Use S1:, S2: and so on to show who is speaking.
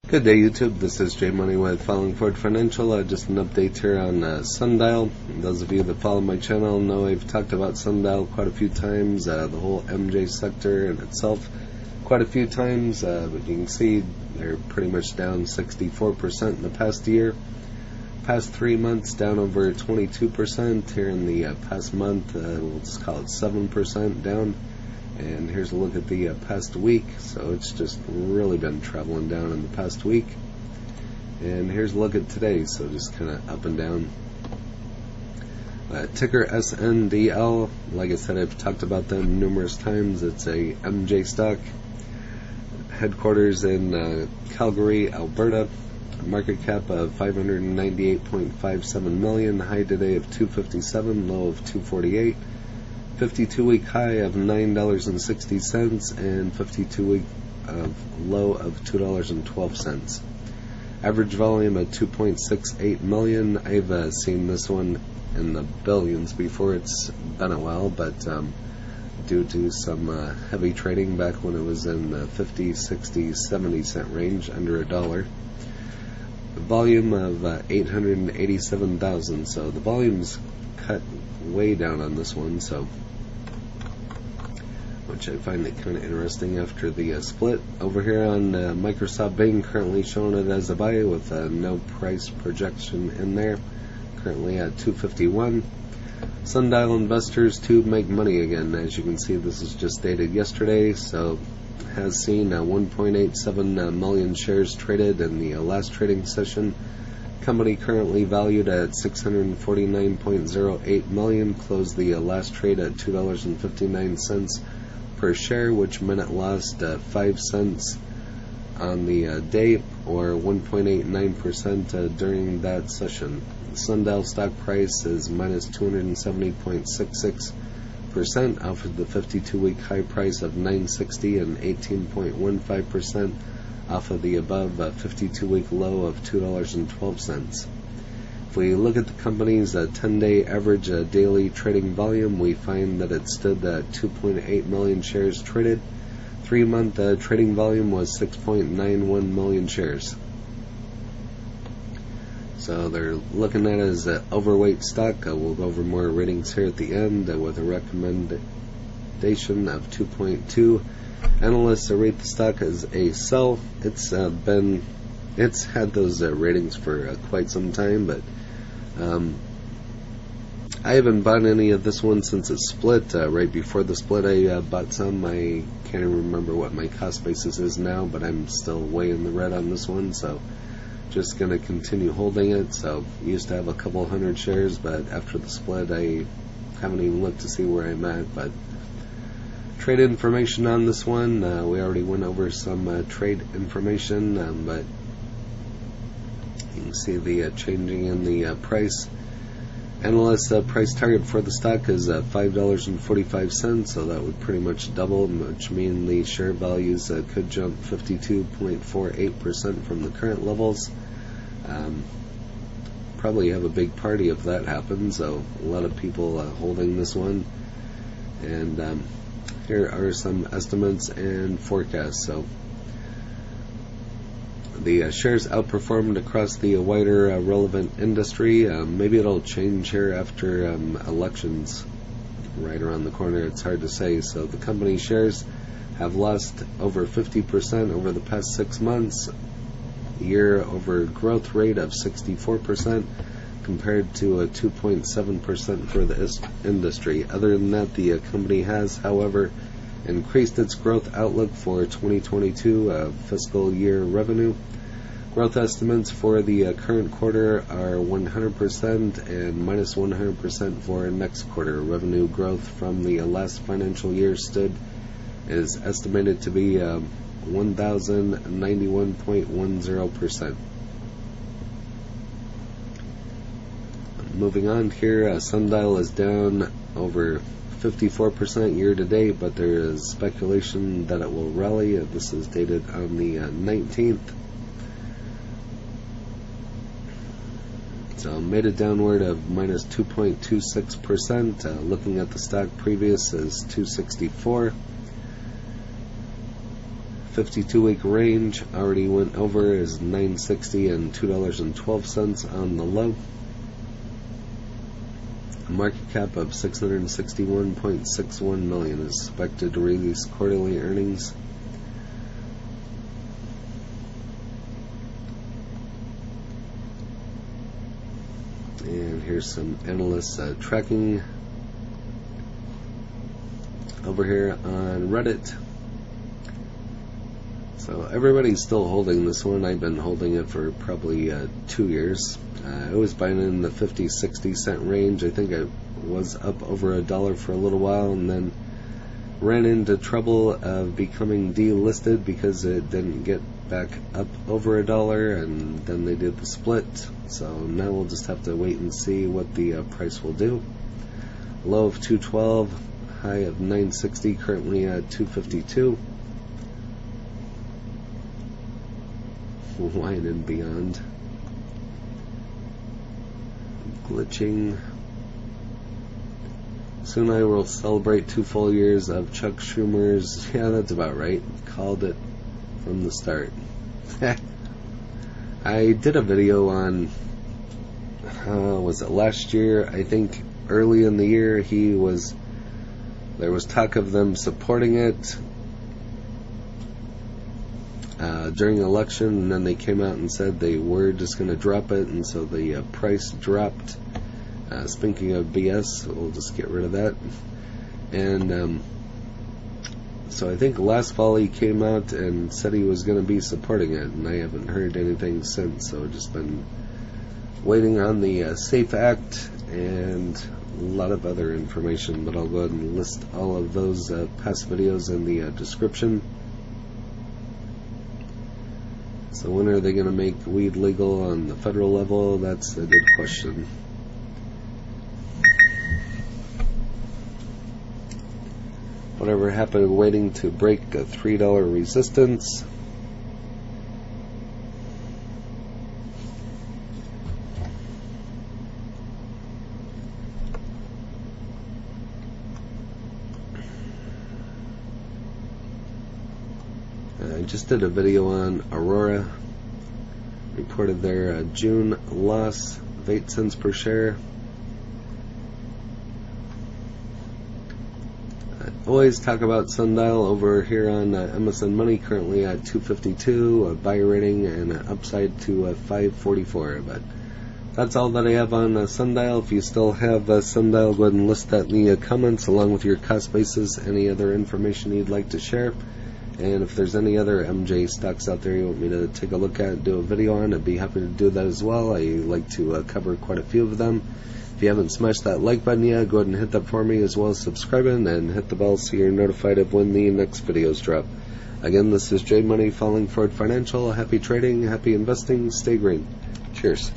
S1: Good day, YouTube. This is Jay Money with Falling Forward Financial. Just an update here on Sundial. Those of you that follow my channel know I've talked about Sundial quite a few times, the whole MJ sector in itself quite a few times, but you can see they're pretty much down 64% in the past year. Past 3 months down over 22%. Here in the past month, we'll just call it 7% down. And here's a look at the past week. So it's just really been traveling down in the past week. And here's a look at today. So just kind of up and down. Ticker SNDL. Like I said, I've talked about them numerous times. It's a MJ stock. Headquarters in Calgary, Alberta. Market cap of $598.57 million. High today of $257. Low of $248. 52-week high of $9.60 and 52-week low of $2.12. Average volume of 2.68 million. I've seen this one in the billions before. It's been a while, but due to some heavy trading back when it was in the 50, 60, 70 cent range, under $1. The volume of 887,000. So the volume's cut way down on this one. So, which I find it kind of interesting after the split. Over here on Microsoft Bing, currently showing it as a buy with no price projection in there. Currently at $251. Sundial investors to make money again. As you can see, this is just dated yesterday, so has seen 1.87 million shares traded in the last trading session. Company currently valued at $649.08 million. Closed the last trade at $2.59 per share, which meant it lost 5 cents on the day, or 1.89% during that session. The Sundial stock price is minus 270.66% off of the 52-week high price of $9.60 and 18.15% off of the above 52-week low of $2.12. If we look at the company's 10-day average daily trading volume, we find that it stood at 2.8 million shares traded. 3-month trading volume was 6.91 million shares. So they're looking at it as an overweight stock. We'll go over more ratings here at the end with a recommendation of 2.2. Analysts rate the stock as a sell. It's had those ratings for quite some time, but I haven't bought any of this one since it split. Right before the split, I bought some. I can't even remember what my cost basis is now, but I'm still way in the red on this one, so just going to continue holding it. So used to have a couple hundred shares, but after the split, I haven't even looked to see where I'm at. But trade information on this one, we already went over some trade information, but you can see the changing in the price. Analyst price target for the stock is $5.45, so that would pretty much double, which means the share values could jump 52.48% from the current levels. Probably have a big party if that happens, so a lot of people holding this one. And here are some estimates and forecasts. So the shares outperformed across the wider relevant industry. Maybe it'll change here after elections right around the corner. It's hard to say. So the company shares have lost over 50% over the past 6 months. Year over growth rate of 64% compared to a 2.7% for the industry. Other than that, the company has, however, increased its growth outlook for 2022 fiscal year revenue. Growth estimates for the current quarter are 100% and minus 100% for next quarter. Revenue growth from the last financial year is estimated to be 1,091.10%. Moving on here, Sundial is down over 54% year to date, but there is speculation that it will rally. This is dated on the 19th. So made a downward of minus 2.26%. Looking at the stock previous is 264. 52-week range already went over, is $9.60 and $2.12 on the low. A market cap of $661.61 million is expected to release quarterly earnings. And here's some analysts tracking over here on Reddit. So everybody's still holding this one. I've been holding it for probably 2 years. I was buying in the 50-60 cent range. I think I was up over $1 for a little while, and then ran into trouble of becoming delisted because it didn't get back up over $1, and then they did the split. So now we'll just have to wait and see what the price will do. Low of 212, high of 960, currently at 252. Wine and beyond. Glitching. Soon I will celebrate 2 full years of Chuck Schumer's. Yeah, that's about right. Called it from the start. I did a video on, was it last year? I think early in the year there was talk of them supporting it during the election, and then they came out and said they were just going to drop it, and so the price dropped. Speaking of BS, we'll just get rid of that. And so I think last fall he came out and said he was going to be supporting it, and I haven't heard anything since, so I've just been waiting on the SAFE Act and a lot of other information, but I'll go ahead and list all of those past videos in the description. So when are they going to make weed legal on the federal level? That's a good question. Whatever happened waiting to break a $3 resistance? I just did a video on Aurora. Reported their June loss of 8 cents per share. I always talk about Sundial over here on MSN Money, currently at 252, a buy rating and an upside to 544. But that's all that I have on Sundial. If you still have Sundial, go ahead and list that in the comments along with your cost basis, any other information you'd like to share. And if there's any other MJ stocks out there you want me to take a look at and do a video on, I'd be happy to do that as well. I like to cover quite a few of them. If you haven't smashed that like button yet, go ahead and hit that for me, as well as subscribing and hit the bell so you're notified of when the next videos drop. Again, this is J Money, Falling Forward Financial. Happy trading, happy investing, stay green. Cheers.